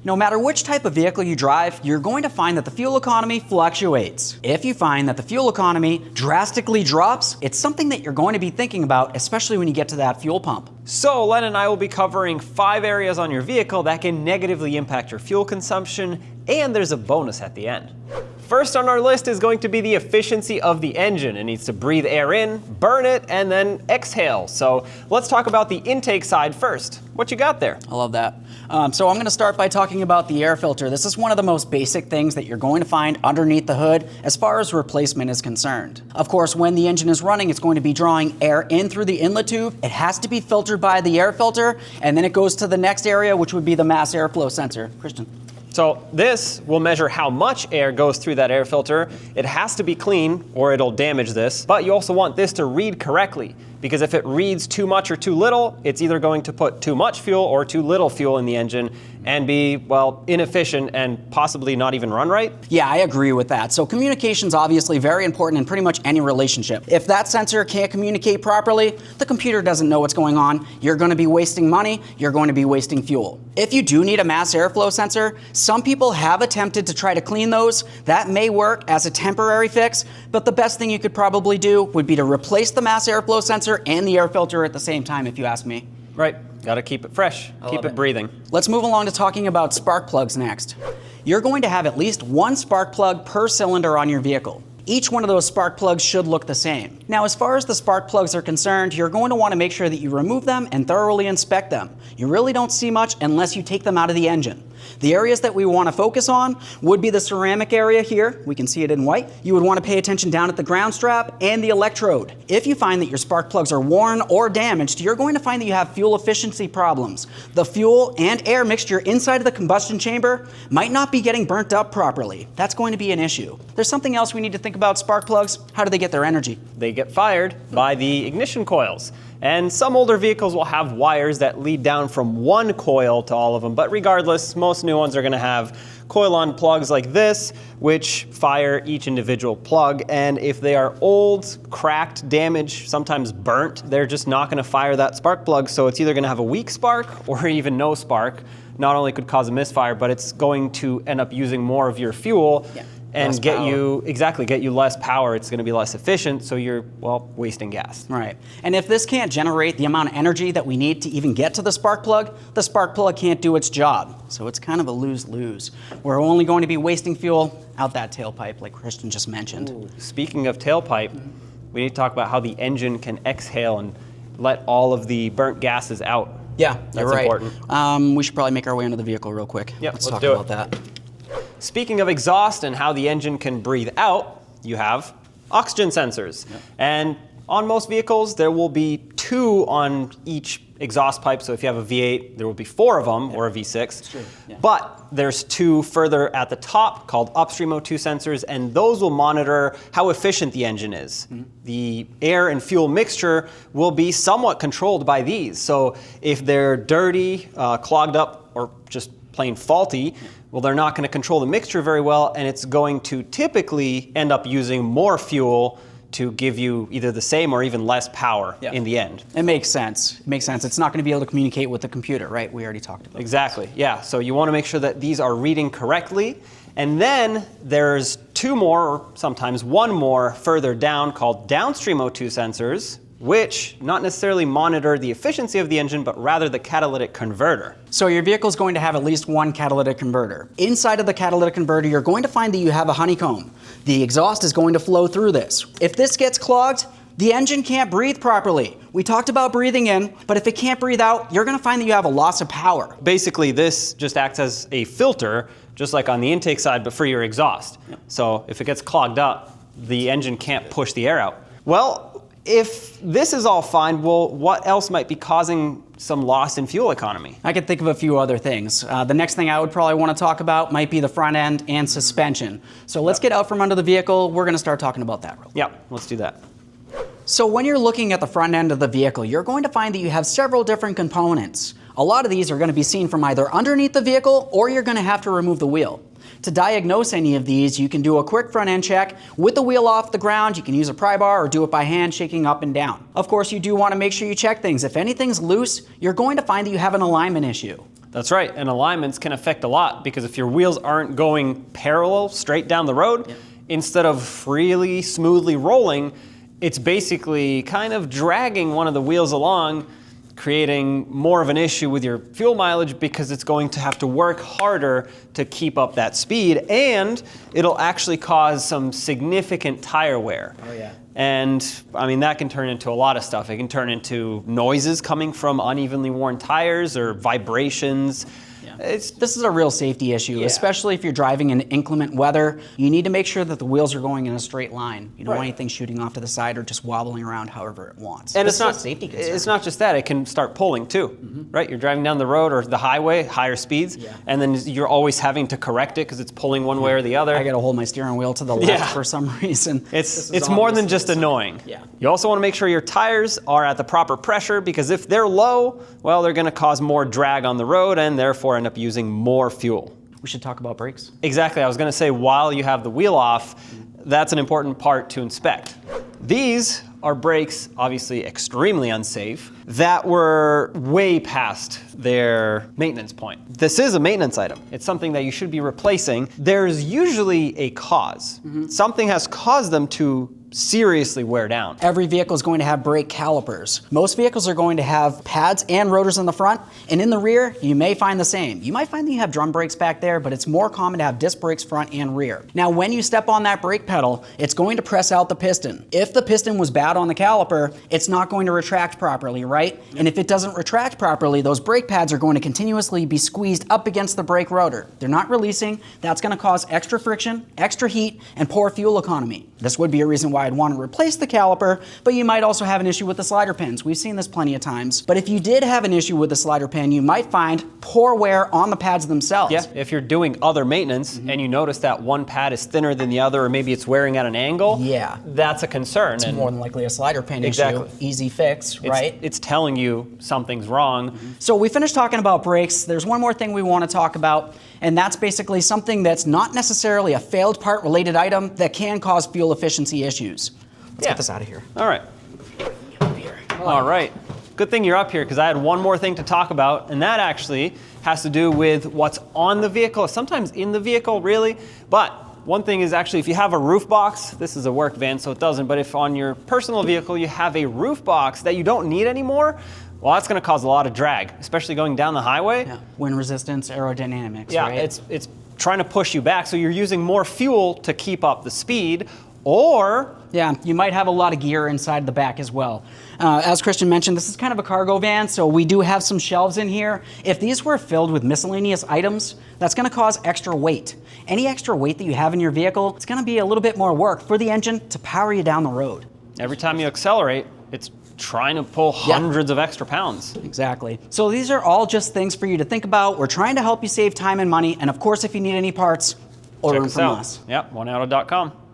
No matter which type of vehicle you drive, you're going to find that the fuel economy fluctuates. If you find that the fuel economy drastically drops, it's something that you're going to be thinking about, especially when you get to that fuel pump. So Len and I will be covering 5 areas on your vehicle that can negatively impact your fuel consumption, and there's a bonus at the end. First on our list is going to be the efficiency of the engine. It needs to breathe air in, burn it, and then exhale. So let's talk about the intake side first. What you got there? I love that. So I'm going to start by talking about the air filter. This is one of the most basic things that you're going to find underneath the hood as far as replacement is concerned. Of course, when the engine is running, it's going to be drawing air in through the inlet tube. It has to be filtered by the air filter, and then it goes to the next area, which would be the mass airflow sensor. Christian. So this will measure how much air goes through that air filter. It has to be clean or it'll damage this, but you also want this to read correctly, because if it reads too much or too little, it's either going to put too much fuel or too little fuel in the engine and be, well, inefficient and possibly not even run right. Yeah, I agree with that. So communication's obviously very important in pretty much any relationship. If that sensor can't communicate properly, the computer doesn't know what's going on. You're going to be wasting money. You're going to be wasting fuel. If you do need a mass airflow sensor, some people have attempted to try to clean those. That may work as a temporary fix, but the best thing you could probably do would be to replace the mass airflow sensor and the air filter at the same time, if you ask me. Right, gotta keep it fresh, keep it breathing. Let's move along to talking about spark plugs next. You're going to have at least one spark plug per cylinder on your vehicle. Each one of those spark plugs should look the same. Now, as far as the spark plugs are concerned, you're going to want to make sure that you remove them and thoroughly inspect them. You really don't see much unless you take them out of the engine. The areas that we want to focus on would be the ceramic area here. We can see it in white. You would want to pay attention down at the ground strap and the electrode. If you find that your spark plugs are worn or damaged, you're going to find that you have fuel efficiency problems. The fuel and air mixture inside of the combustion chamber might not be getting burnt up properly. That's going to be an issue. There's something else we need to think about spark plugs. How do they get their energy? They get fired by the ignition coils. And some older vehicles will have wires that lead down from one coil to all of them, but regardless, most new ones are going to have coil-on plugs like this, which fire each individual plug. And if they are old, cracked, damaged, sometimes burnt, they're just not going to fire that spark plug. So it's either going to have a weak spark or even no spark. Not only could cause a misfire, but it's going to end up using more of your fuel. Yeah. And get you less power. It's going to be less efficient, so you're, well, wasting gas. Right. And if this can't generate the amount of energy that we need to even get to the spark plug can't do its job. So it's kind of a lose-lose. We're only going to be wasting fuel out that tailpipe, like Christian just mentioned. Ooh. Speaking of tailpipe, we need to talk about how the engine can exhale and let all of the burnt gases out. Yeah, that's right. Important. We should probably make our way into the vehicle real quick. Yep, let's talk about that. Speaking of exhaust and how the engine can breathe out, you have oxygen sensors. Yep. And on most vehicles, there will be 2 on each exhaust pipe. So if you have a V8, there will be 4 of them, or a V6. That's true. Yeah. But there's 2 further at the top called upstream O2 sensors, and those will monitor how efficient the engine is. Mm-hmm. The air and fuel mixture will be somewhat controlled by these. So if they're dirty, clogged up, or just plain faulty, well, they're not going to control the mixture very well, and it's going to typically end up using more fuel to give you either the same or even less power in the end. It makes sense. It makes sense. It's not going to be able to communicate with the computer, right? We already talked about Exactly, yeah. So you want to make sure that these are reading correctly. And then there's 2 more, or sometimes 1 more further down called downstream O2 sensors, which not necessarily monitor the efficiency of the engine, but rather the catalytic converter. So your vehicle is going to have at least 1 catalytic converter. Inside of the catalytic converter, you're going to find that you have a honeycomb. The exhaust is going to flow through this. If this gets clogged, the engine can't breathe properly. We talked about breathing in, but if it can't breathe out, you're going to find that you have a loss of power. Basically, this just acts as a filter, just like on the intake side, but for your exhaust. Yep. So if it gets clogged up, the engine can't push the air out. Well, if this is all fine, well, what else might be causing some loss in fuel economy? I could think of a few other things. The next thing I would probably want to talk about might be the front end and suspension. So let's get out from under the vehicle. We're going to start talking about that real quick. Yeah, let's do that. So when you're looking at the front end of the vehicle, you're going to find that you have several different components. A lot of these are going to be seen from either underneath the vehicle, or you're going to have to remove the wheel. To diagnose any of these, you can do a quick front end check with the wheel off the ground. You can use a pry bar or do it by hand, shaking up and down. Of course, you do want to make sure you check things. If anything's loose, you're going to find that you have an alignment issue. That's right, and alignments can affect a lot because if your wheels aren't going parallel straight down the road, instead of freely, smoothly rolling, it's basically kind of dragging one of the wheels along, creating more of an issue with your fuel mileage because it's going to have to work harder to keep up that speed, and it'll actually cause some significant tire wear. Oh yeah. And I mean, that can turn into a lot of stuff. It can turn into noises coming from unevenly worn tires or vibrations. This is a real safety issue, especially if you're driving in inclement weather. You need to make sure that the wheels are going in a straight line. You don't want anything shooting off to the side or just wobbling around however it wants. And this it's not is a safety concern. It's not just that; it can start pulling too, right? You're driving down the road or the highway, higher speeds, and then you're always having to correct it because it's pulling one way or the other. I got to hold my steering wheel to the left for some reason. It's more than just annoying. Yeah. You also want to make sure your tires are at the proper pressure because if they're low, well, they're going to cause more drag on the road and therefore end up using more fuel. We should talk about brakes. Exactly. I was going to say while you have the wheel off, that's an important part to inspect. These are brakes, obviously extremely unsafe, that were way past their maintenance point. This is a maintenance item. It's something that you should be replacing. There's usually a cause. Something has caused them to seriously wear down. Every vehicle is going to have brake calipers. Most vehicles are going to have pads and rotors in the front, and in the rear, you may find the same. You might find that you have drum brakes back there, but it's more common to have disc brakes front and rear. Now, when you step on that brake pedal, it's going to press out the piston. If the piston was bad on the caliper, it's not going to retract properly, right? And if it doesn't retract properly, those brake pads are going to continuously be squeezed up against the brake rotor. They're not releasing. That's going to cause extra friction, extra heat, and poor fuel economy. This would be a reason why I'd want to replace the caliper, but you might also have an issue with the slider pins. We've seen this plenty of times. But if you did have an issue with the slider pin, you might find poor wear on the pads themselves. Yeah, if you're doing other maintenance and you notice that one pad is thinner than the other, or maybe it's wearing at an angle, that's a concern. It's more than likely a slider pin Exactly. issue. Easy fix, right? It's telling you something's wrong. So we finished talking about brakes. There's one more thing we want to talk about, and that's basically something that's not necessarily a failed part related item that can cause fuel efficiency issues. Let's get this out of here. All right. All right. Good thing you're up here because I had one more thing to talk about, and that actually has to do with what's on the vehicle, sometimes in the vehicle, really. But one thing is actually if you have a roof box, this is a work van, so it doesn't, but if on your personal vehicle you have a roof box that you don't need anymore, well, that's going to cause a lot of drag, especially going down the highway. Yeah. Wind resistance, aerodynamics, yeah, right? it's trying to push you back, so you're using more fuel to keep up the speed, or yeah, you might have a lot of gear inside the back as well. As Christian mentioned, this is kind of a cargo van, so we do have some shelves in here. If these were filled with miscellaneous items, that's going to cause extra weight. Any extra weight that you have in your vehicle, it's going to be a little bit more work for the engine to power you down the road. Every time you accelerate, it's trying to pull hundreds of extra pounds. Exactly. So these are all just things for you to think about. We're trying to help you save time and money, and of course, if you need any parts, order them from us. Yep, oneauto.com.